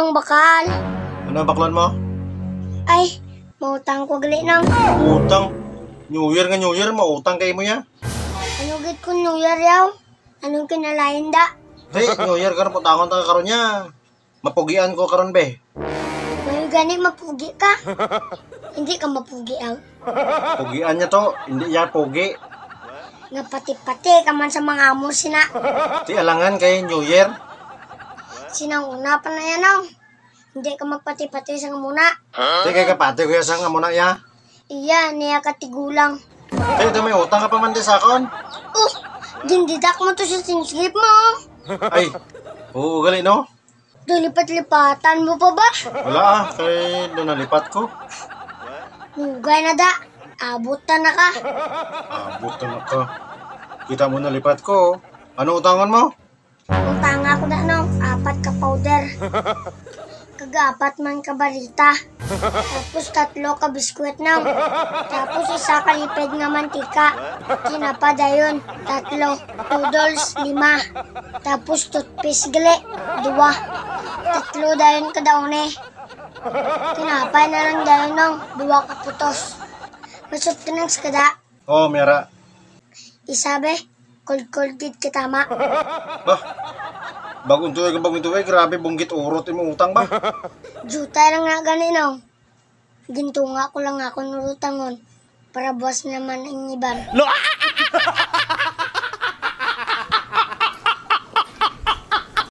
nang bakal. Ano baklan mo? Ay, mautang ko gali nang. Utang. New Year nga New Year, mautang kayo mo ya. Ano gid ko New Year yaw? Anong kinalain da? Hey, New Year karon putangon ta karon niya. Mapugian ko karon be. May gani mapugi ka. Hindi ka mapugi yaw. Pugian niya to, hindi ya pugi. Nga pati-pati ka man sa mga amo sina. Di alangan kay New Year. Sinang una pa na yan aw. Hindi ka magpati-pati sa muna. Di kay kapate ko ya sang amo na ya. Iya, niya katigulang. Kay may utang ka pa man di sa akon. Gindidak mo to sa singsip mo. Ay, oo gali no. Dilipat-lipatan mo pa ba? Wala kay doon nalipat ko. Hugay na da. Abot na ka. Abot na ka. Kita mo nalipat ko. Ano utangan mo? Utanga ko na nung 4 ka powder. Kag-4 man ka barita. Tapos 3 ka biskwit na. Tapos 1 ka lipid nga mantika. Kinapa dayon 3. Noodles 5. Tapos toothpaste gali 2. 3 dayon ka daone. Kinapay na lang dayon nung 2 ka putos. Masot ka nang skada. Oh, Mira. Isabe, cold gid kitama. Bah, bagong tuwig, grabe bunggit urot yung utang ba? Jutay lang nga gani no. Gintunga ko lang ako nurutangon para buwas naman ang iban.